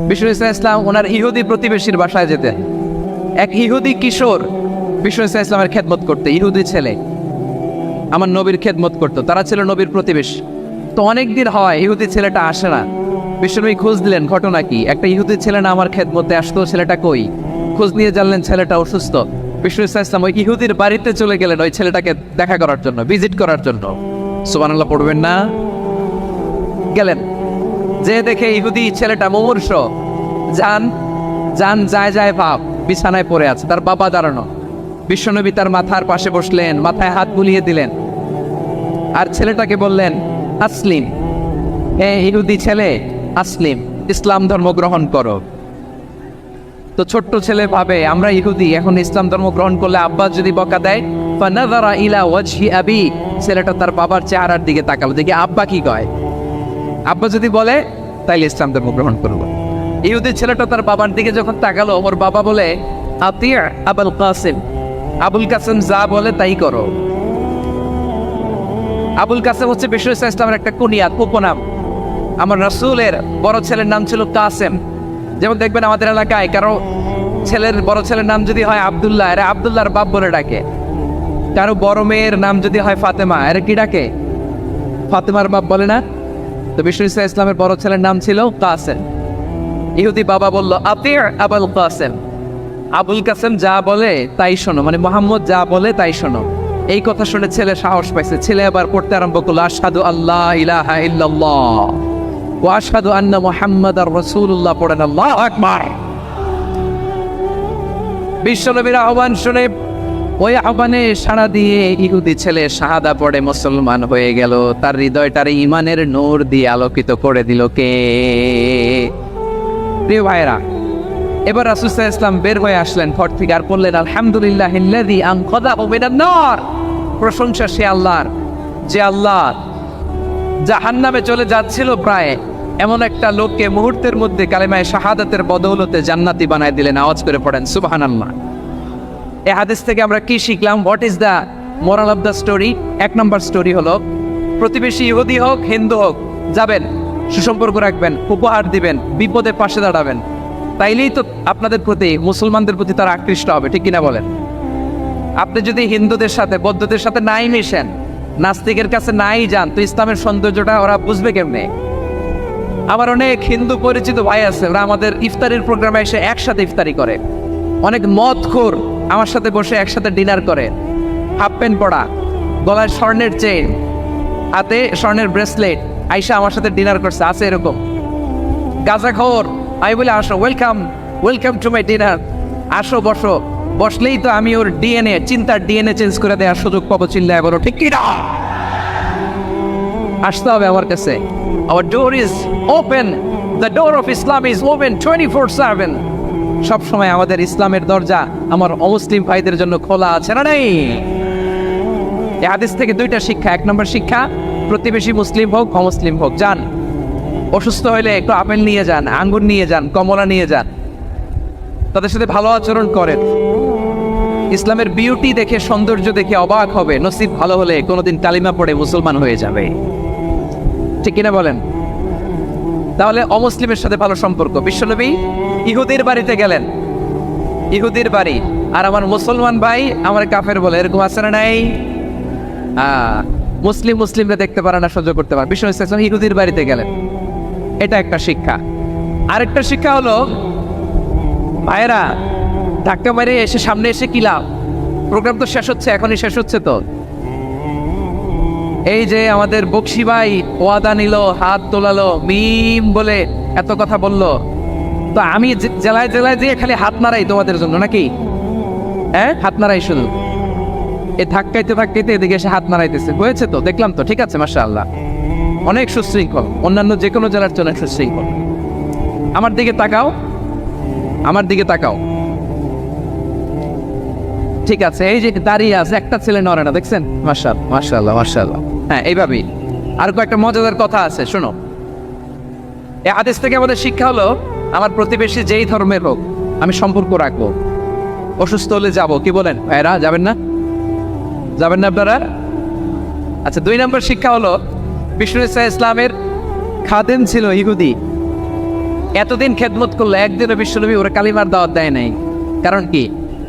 বিষ্ণু ইসলাম ওনার ইহুদি প্রতিবেশীর বাসায় যেতেন। এক ইহুদি কিশোর বিষ্ণু ইসলামের খেদমত করতে, ইহুদি ছেলে আমার নবীর খেদমত করতো, তারা ছিল নবীর প্রতিবেশী। তো অনেক দিন হয় ইহুদি ছেলেটা আসে না। বিশ্বনবী খোঁজ দিলেন, ঘটনা কি? একটা ইহুদি ছেলে না আমার খেদমতে আসতো, ছেলেটা কই? খোঁজ নিয়ে জানলেন ছেলেটা অসুস্থ। বিষ্ণু ইসলাম ওই ইহুদির বাড়িতে চলে গেলেন ওই ছেলেটাকে দেখা করার জন্য, ভিজিট করার জন্য। সুবহানাল্লাহ পড়বেন না? গেলেন, যে দেখে ইহুদি ছেলেটা মুমূর্ষ, জান যায় যায় ভাব, বিছানায় পড়ে আছে, তার বাবা দাঁড়ানো। বিশ্বনবী তার মাথার পাশে বসলেন, মাথায় হাত বুলিয়ে দিলেন, আর ছেলেটাকে বললেন আসলিম, হে ইহুদি ছেলে, আসলিম, ইসলাম ধর্ম গ্রহণ করো। তো ছোট্ট ছেলে ভাবে আমরা ইহুদি, এখন ইসলাম ধর্ম গ্রহণ করলে আব্বা যদি বকা দেয়, ফানাযারা ইলা ওয়াজহি আবি, ছেলেটা তার বাবার চেহারার দিকে তাকালো, দেখি আব্বা কি কয়। আব্বা যদি বলে তাইলে ইসলাম ধর্ম গ্রহণ করব। ইহুদি ছেলেটা তার বাবার দিকে যখন তাকালো, ওর বাবা বলে আতিয়া আবুল কাসিম, আবুল কাসিম যা বলে তাই করো। আবুল কাসেম হচ্ছে বিষ্ণু ইসলামের একটা কুনিয়াত, উপনাম। আমার রাসূলের বড় ছেলের নাম ছিল কাসেম। যেমন দেখবেন আমাদের এলাকায় কারো ছেলের বড় ছেলের নাম যদি হয় আব্দুল্লাহ, এরা আব্দুল্লাহর বাপ বলে ডাকে। কারো বড় মেয়ের নাম যদি হয় ফাতেমা, এরা কি ডাকে? ফাতেমার বাপ বলে না? তো বিষ্ণু ইসলামের বড় ছেলের নাম ছিল কাসেম। ইহুদি বাবা বলল আতিয়া আবুল কাসেম, আবুল কাসেম যা বলে তাই শোনো, মানে মোহাম্মদ যা বলে তাই শোনো। এই কথা শুনে ছেলে সাহস পাইছে, ছেলে আবার পড়তে আরম্ভ করলো আশহাদু আল্লাহ ইলাহা ইল্লাল্লাহ ওয়া আশহাদু আন্না মুহাম্মাদার রাসূলুল্লাহ, পড়েন আল্লাহু আকবার। বিশ্বনবীর আহ্বান শুনে ওই আহ্বানে সাড়া দিয়ে ইহুদি ছেলে শাহাদা পড়ে মুসলমান হয়ে গেল। তার হৃদয়টারে ঈমানের নূর দিয়ে আলোকিত করে দিল কে? প্রিয় ভাইরা, এবার রাসূল সাল্লাল্লাহু আলাইহি ওয়াসাল্লাম বের হয়ে আসলেন ঘর থেকে, আর বললেন আলহামদুলিল্লাহিল্লাযী আনকাযাহু মিনান নার, প্রশংসা সে আল্লাহর যে আল্লাহ জাহান্নামে চলে যাচ্ছিল প্রায় এমন একটা লোককে মুহূর্তের মধ্যে কালেমায়ে শাহাদাতের বদৌলতে জান্নাতি বানায় দিলেন। আওয়াজ করে পড়েন সুবহানাল্লাহ। এই হাদিস থেকে আমরা কি শিখলাম? What is the moral of the story? এক নম্বর স্টোরি হলো, প্রতিবেশী ইহুদি হোক হিন্দু হোক, যাবেন, সুসম্পর্ক রাখবেন, উপহার দিবেন, বিপদে পাশে দাঁড়াবেন, তাইলেই তো আপনাদের প্রতি, মুসলমানদের প্রতি তারা আকৃষ্ট হবে, ঠিক কিনা বলেন? আপনি যদি হিন্দুদের সাথে বৌদ্ধদের সাথে নাই মিশেন, নাস্তিকের কাছে নাই যান, তো ইসলামের সৌন্দর্যটা ওরা বুঝবে কেমনে? আমার অনেক হিন্দু পরিচিত ভাই আছে, ওরা আমাদের ইফতারির প্রোগ্রামে এসে একসাথে ইফতারি করে। অনেক মদখোর আমার সাথে বসে একসাথে ডিনার করে, হাফ প্যান্ট পরা, গলায় স্বর্ণের চেইন, হাতে স্বর্ণের ব্রেসলেট, আইসা আমার সাথে ডিনার করছে, আছে এরকম। গাঁজাখোর, আমি বলি আসো, welcome welcome to my dinner, আসো বসো। বসলেই তো আমি ওর ডিএনএ, চিন্তার ডিএনএ চেঞ্জ করে দেওয়ার সুযোগ পাবো, চিল্লায় বলো ঠিক কি না? আসতে হবে আমার কাছে। Hour door is open, the door of Islam is open 24/7। সব সময় আমাদের ইসলামের দরজা আমার অমুসলিম ভাইদের জন্য খোলা আছে, না নেই? এই হাদিস থেকে দুইটা শিক্ষা। এক নম্বর শিক্ষা, প্রতিবেশী মুসলিম হোক অমুসলিম হোক, যান, অসুস্থ হইলে একটু আপেল নিয়ে যান, আঙ্গুর নিয়ে যান, কমলা নিয়ে যান, তাদের সাথে ভালো আচরণ করেন। ইসলামের বিউটি দেখে, সৌন্দর্য দেখে অবাক হবে, নসিব ভালো হলে কোনোদিন কালিমা পড়ে মুসলমান হয়ে যাবে, ঠিক কিনা বলেন? তাহলে অমুসলিমের সাথে ভালো সম্পর্ক। বিশ্বনবী ইহুদির বাড়িতে গেলেন, ইহুদির বাড়ি, আর আমার মুসলমান ভাই আমার কাফের বলে, এরকম আছে না নাই? মুসলিমরা দেখতে পারে না, সহ্য করতে পারে। বিশ্বনবী সাল্লাল্লাহু আলাইহি ওয়াসাল্লাম ইহুদির বাড়িতে গেলেন, এটা একটা শিক্ষা। আরেকটা শিক্ষা হলো, ভাইয়েরা, ধাক্কা মেরে এসে সামনে এসে কি লাভ? প্রোগ্রাম তো শেষ হচ্ছে, এখনই শেষ হচ্ছে। তো এই যে আমাদের বকশি ভাই ওয়াদা নিল, হাত তোলালো, মিম বলে এত কথা বললো, তো আমি জেলায় জেলায় দিয়ে খালি হাত নাড়াই তোমাদের জন্য নাকি? হ্যাঁ, হাত নাড়াই শুধু। এই ধাক্কাইতে ধাক্কাইতে এদিকে এসে হাত নাড়াইতেছে, হয়েছে তো, দেখলাম তো, ঠিক আছে, মাশাআল্লাহ, অনেক সুশৃঙ্খল, অন্যান্য যে কোনো জেলার জন্য সুশৃঙ্খল। আমার দিকে তাকাও, আমার দিকে তাকাও, ঠিক আছে। এই যে দাঁড়িয়ে আছে, একটা ছেলে নড়ে না, দেখছেন? মাশাআল্লাহ মাশাআল্লাহ মাশাআল্লাহ। হ্যাঁ, এইভাবেই। আর কয়েকটা মজাদার কথা আছে, শোনো। এই হাদিস থেকে আমাদের শিক্ষা হলো, আমার প্রতিবেশী যেই ধর্মের হোক আমি সম্পর্ক রাখবো। অসুস্থ হলে যাবো, কি বলেন ভাইরা? যাবেন না? যাবেন না আপনারা? আচ্ছা, 2 নম্বর শিক্ষা হলো, বিষ্ণু ইসলামের খাদেম ছিল ইহুদি, এতদিন খেদমত করলো, একদিনও বিশ্বনবী ওরা কালিমার দাওয়াত দেয় নাই। কারণ কি?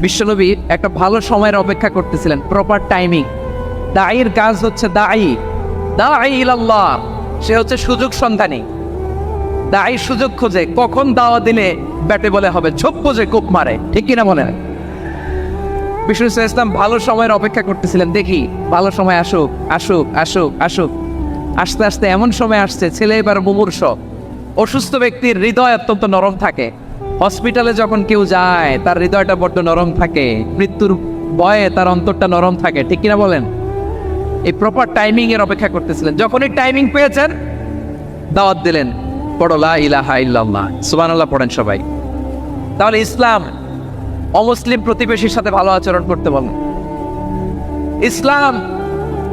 বিশ্বনবী একটা ভালো সময়ের অপেক্ষা করতেছিলেন, প্রপার টাইমিং। দায়ীর কাজ হচ্ছে দায়ী ইলাল্লাহ, সে হচ্ছে সুযোগ সন্ধানী। দায়ী সুযোগ খোঁজে, কখন দাওয়া দিলে ব্যাটে বলে হবে, ছোপ যে কোপ মারে, ঠিক কিনা বলেন? বিষ্ণু ইসলাম ভালো সময়ের অপেক্ষা করতেছিলেন, দেখি ভালো সময় আসুক আসুক আসুক আসুক। আস্তে আস্তে এমন সময় আসছে, ছেলে এবার মুমূর্ষ। অসুস্থ ব্যক্তির হৃদয় অত্যন্ত নরম থাকে। হসপিটালে যখন কেউ যায় তার হৃদয়টা বড্ড নরম থাকে, মৃত্যুর ভয়ে তার অন্তরটা নরম থাকে, ঠিক কিনা বলেন? এই প্রপার টাইমিং এর অপেক্ষা করতেছিলেন। যখনই টাইমিং পেয়েছেন দাওয়াত দিলেন, পড়ো লা ইলাহা ইল্লাল্লাহ, সুবহানাল্লাহ পড়েন সবাই। তাহলে ইসলাম অমুসলিম প্রতিবেশীর সাথে ভালো আচরণ করতে বলেন। ইসলাম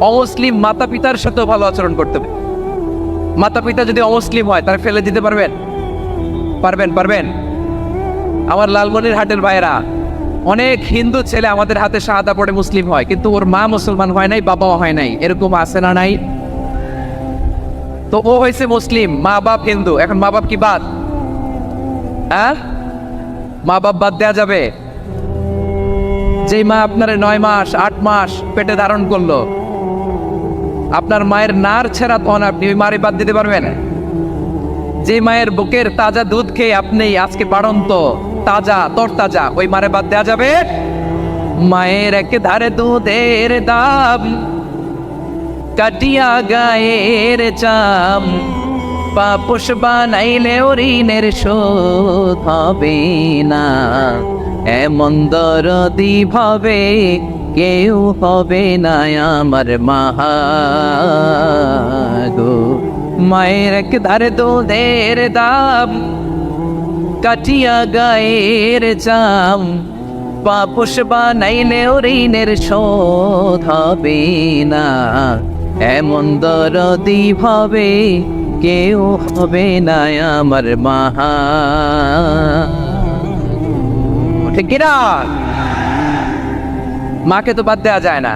অমুসলিম মাতা পিতার সাথেও ভালো আচরণ করতে বলেন। মাতা পিতা যদি অমুসলিম হয় তার ফেলে দিতে পারবেন? পারবেন? আমার লালমনিরহাটের ভাইরা, অনেক হিন্দু ছেলে আমাদের হাতে শাহাদা পড়ে মুসলিম হয়, কিন্তু ওর মা মুসলমান হয় নাই, বাবাও হয় নাই। এরকম আছে না নাই? তো ও হয়েছে মুসলিম, মা বাপ হিন্দু, এখন মা বাপ কি বাদ? হ্যাঁ, মা বাপ বাদ দেয়া যাবে? যেই মা আপনারে 9 মাস 8 মাস পেটে ধারণ করলো, আপনার মায়ের নার ছেঁড়া তখন আপনি ওই মারে বাদ দিতে পারবেন? যে মায়ের বুকের তাজা দুধ খেয়ে আপনি আজকে বাড়ন্ত তাজা তরতাজা, ওই মারে বাদ দেয়া যাবে? মায়ের এক ধারে দুধের দাম, কাটিয়া গায়ের চাম, পাপোশ বানাইলে ঋণের শোধ হবে না, এমন দরদি ভাবে কেউ হবে না আমার মাহা গো। মায়ের এক ধারে দুধের দাম, কাটিয়া গায়ের চাম, পাপোশ বানাইলে ঋণের শোধ হবে না, এমন দরদি ভাবে কেউ হবে না আমার মাহা। ঠিক কিনা? মাকে তো বাদ দেওয়া যায় না।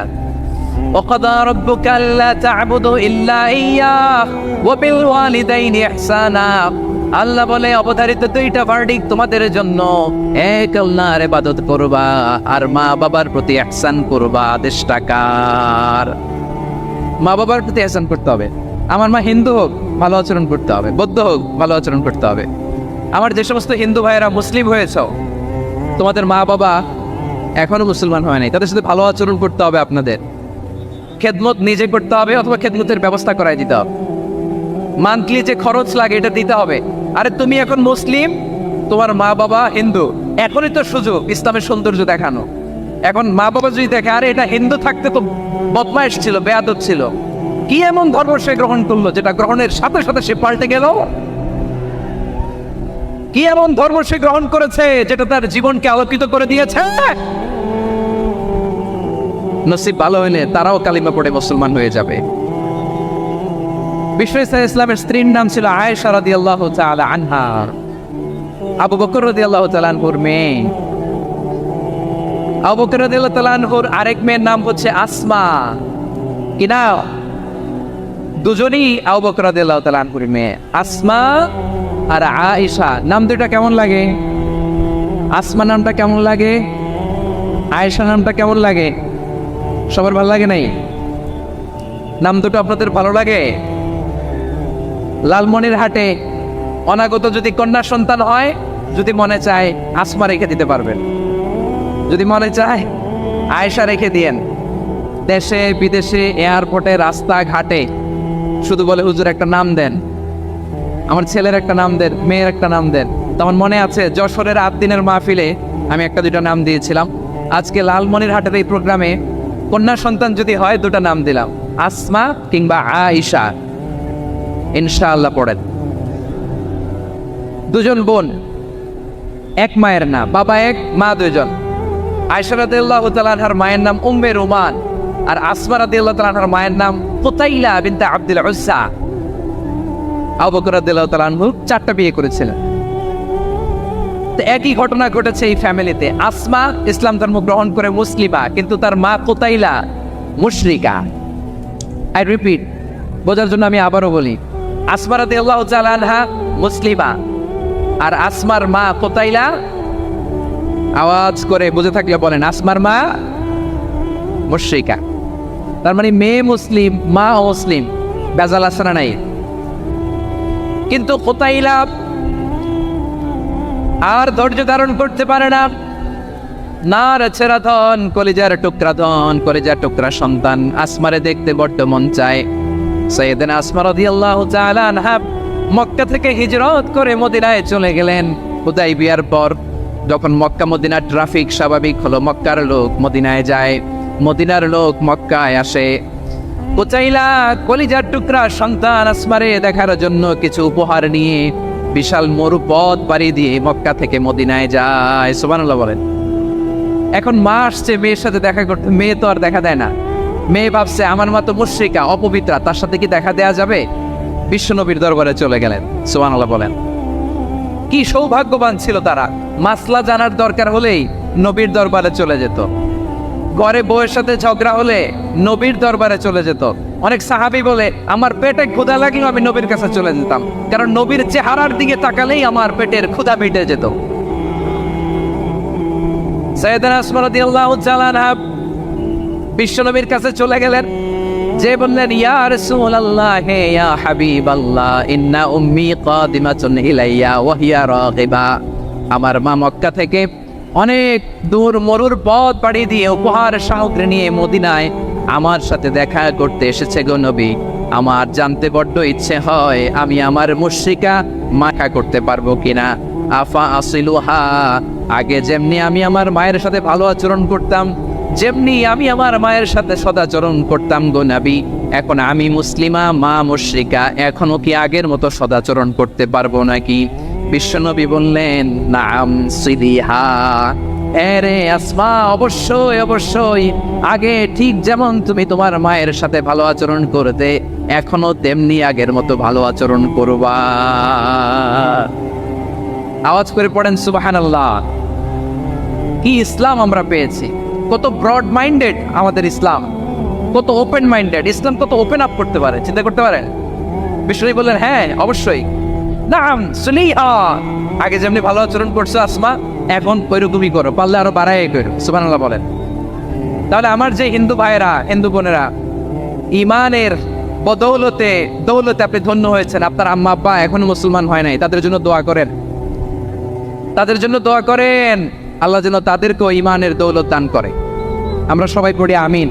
وقضى ربك ألا تعبدوا إلا إياه وبالوالدين إحسانا। আল্লাহ বলে অবধারিত দুইটা ভার্ডিক তোমাদের জন্য, এক আল্লাহর ইবাদত করবা আর মা বাবার প্রতি ইহসান করবা। আদেশটা কার? মা বাবার প্রতি ইহসান করতে হবে। আমার মা হিন্দু হোক ভালো আচরণ করতে হবে, বৌদ্ধ হোক ভালো আচরণ করতে হবে। আমার যে সমস্ত হিন্দু ভাইয়েরা মুসলিম হয়েছ, তোমাদের মা বাবা এখনো মুসলমান হয় নাই, তাদের সাথে ভালো আচরণ করতে হবে। আপনাদের খেদমত নিজে করতে হবে অথবা খেদমতের ব্যবস্থা করাই দিতে হবে। মান্থলি যে খরচ লাগে এটা দিতে হবে। আরে তুমি এখন মুসলিম, তোমার মা বাবা হিন্দু, এখনই তো সুযোগ ইসলামের সৌন্দর্য দেখানো। এখন মা বাবা যদি দেখে আরে এটা হিন্দু থাকতে তো বদমাইশ ছিল, বেয়াদব ছিল, কি এমন ধর্ম সে গ্রহণ করলো যেটা গ্রহণের সাথে সাথে সে পাল্টে গেল? কি এমন ধর্ম সে গ্রহণ করেছে যেটা তার জীবনকে আলোকিত করে দিয়েছে? নসিব ভালো হইলে তারাও কালিমা পড়ে মুসলমান হয়ে যাবে। বিশ্ব ইসলামের স্ত্রীর নাম ছিল আয়েশা রাদিয়াল্লাহু তাআলা আনহা, আবু বকর রাদিয়াল্লাহু তাআলা আনহুর মেয়ে। আবু বকর রাদিয়াল্লাহু তাআলা আনহুর আরেক মেয়ের নাম হচ্ছে আসমা। কি নাম? দুজনই আবু বকর রাদিয়াল্লাহু তাআলা আনহুর মেয়ে, আসমা আর আয়েশা। নাম দুটা কেমন লাগে? আসমা নামটা কেমন লাগে? আয়েশা নামটা কেমন লাগে? সবার ভালো লাগে নাই? নাম দুটো আপনাদের ভালো লাগে? লালমনিরহাটে অনাগত যদি কন্যা সন্তান হয়, যদি মনে চায় আসমা রেখে দিতে পারবেন, যদি মনে চায় আয়েশা রেখে দিয়েন। দেশে বিদেশে এয়ারপোর্টে রাস্তাঘাটে শুধু বলে হুজুর একটা নাম দেন, আমার ছেলের একটা নাম দেন, মেয়ের একটা নাম দেন। তেমন মনে আছে যশোরের 8 দিনের মাহফিলে আমি একটা দুটা নাম দিয়েছিলাম। আজকে লালমনিরহাটের এই প্রোগ্রামে কন্যা সন্তান যদি হয় দুটা নাম দিলাম, আসমা কিংবা আয়েশা। ইনশাআল্লাহ পড়েন। দুজন বোন, এক মায়ের না, বাবা এক মা দুজন। আয়েশা রাদিয়াল্লাহু তাআলা আনহার মায়ের নাম উম্মে রুমান, আর আসমা রাদিয়াল্লাহু তাআলা আনহার মায়ের নাম কুতাইলা বিনতে আব্দুল উজ্জা। আবু বকর রাদিয়াল্লাহু তাআলা আনহু 4টা বিয়ে করেছিলেন। তো একই ঘটনা ঘটেছে এই ফ্যামিলিতে। আসমা ইসলাম ধর্ম গ্রহণ করে মুসলিমা, কিন্তু তার মা কুতাইলা মুশরিকা। আই রিপিট, বোঝার জন্য আমি আবারও বলি, আসমা রাদিয়াল্লাহু তাআলা আনহা মুসলিমা, আর আসমার মা কোতাইলা, আওয়াজ করে বুঝে থাকলে বলেন, আসমার মা মুশরিকা। তার মানে মেয়ে মুসলিম, মা মুসলিম, বেজাল আছে না নাই? কিন্তু কোতাইলা আর ধৈর্য ধারণ করতে পারে না। নার ছেড়া ধন, কলিজার টুকরা ধন, কলিজার টুকরা সন্তান আসমারে দেখতে বড্ড মন চায়। সাইয়েদনা আসমা রাদিয়াল্লাহু তাআলা আনহা মক্কা থেকে হিজরত করে মদিনায় চলে গেলেন। হুদাইবিয়ার পর যখন মক্কা মদিনার ট্রাফিক স্বাভাবিক হলো, মক্কার লোক মদিনায় যায়, মদিনার লোক মক্কায় আসে। কোচাইলা কলিজার টুকরা সন্তান আসমারে দেখার জন্য কিছু উপহার নিয়ে বিশাল মরুপথ পাড়ি দিয়ে মক্কা থেকে মদিনায় যায়। সুবহানাল্লাহ বলেন। এখন মা আসছে মেয়ের সাথে দেখা করতে, মেয়ে তো আর দেখা দেয় না। মেয়ে ভাবছে আমার মা তো মুশরিকা, অপবিত্রা, তার সাথে কি দেখা দেয়া যাবে? বিশ্বনবীর দরবারে চলে গেলেন। সুবহানাল্লাহ বলেন। কি সৌভাগ্যবান ছিল তারা, মাসলা জানার দরকার হলেই নবীর দরবারে চলে যেত। ঘরে বউয়ের সাথে ঝগড়া হলে নবীর দরবারে চলে যেত। অনেক সাহাবী বলে আমার পেটে ক্ষুধা লাগলেও আমি নবীর কাছে চলে যেতাম, কারণ নবীর চেহারার দিকে তাকালেই আমার পেটের ক্ষুধা মিটে যেত। সাইয়েদনা আসমা রাদিয়াল্লাহু তাআলা আনহা বিশ্বনবীর কাছে চলে গেলেন, যে বললেন ইয়া রাসূলুল্লাহ, হে ইয়া হাবিবাল্লাহ, ইন্না উম্মি কাদিমাতুন ইলাইয়া ওয়া হিয়া রাগিবা। আমার মা মক্কা থেকে অনেক দূর মরুর পথ পাড়ি দিয়ে উপহার সামগ্রী নিয়ে মদিনায় আমার সাথে দেখা করতে এসেছে গো নবী। আমার জানতে বড্ড ইচ্ছে হয় আমি আমার মুশরিকা মাখা করতে পারবো কিনা। আফা আসিলুহা, আগে যেমনি আমি আমার মায়ের সাথে ভালো আচরণ করতাম, যেমনি আমি আমার মায়ের সাথে সদাচরণ করতাম গো নবী, এখন আমি মুসলিমা, মা মুশরিকা, এখনো কি আগের মতো সদাচরণ করতে পারবো নাকি? বিশ্বনবী বললেন নাম সিদিহা, এরে আসমা, অবশ্যই অবশ্যই, আগে ঠিক যেমন তুমি তোমার মায়ের সাথে ভালো আচরণ করতে, এখনো তেমনি আগের মতো ভালো আচরণ করবা। আওয়াজ করে পড়েন সুবহানাল্লাহ। কি ইসলাম আমরা পেয়েছি! কত ব্রড মাইন্ডেড আমাদের ইসলাম, কত ওপেন মাইন্ডেড ইসলাম, কত ওপেন আপ করতে পারে, চিন্তা করতে পারেন। বিশ্বনবী বললেন হ্যাঁ অবশ্যই, নাম সুলিহা, আগে যেমনি ভালো আচরণ করছো আসমা, এখন ওইরকমই করো, পারলে আরো বাড়াই করো। সুবহানাল্লাহ বলেন। তাহলে আমার যে হিন্দু ভাইয়েরা, হিন্দু বোনেরা, ইমানের বদৌলতে দৌলতে আপনি ধন্য হয়েছেন, আপনার আম্মা আব্বা এখনো মুসলমান হয় নাই, তাদের জন্য দোয়া করেন, তাদের জন্য দোয়া করেন, আল্লাহ যেন তাদেরকেও ইমানের দৌলত দান করে। আমরা সবাই পড়ি আমিন।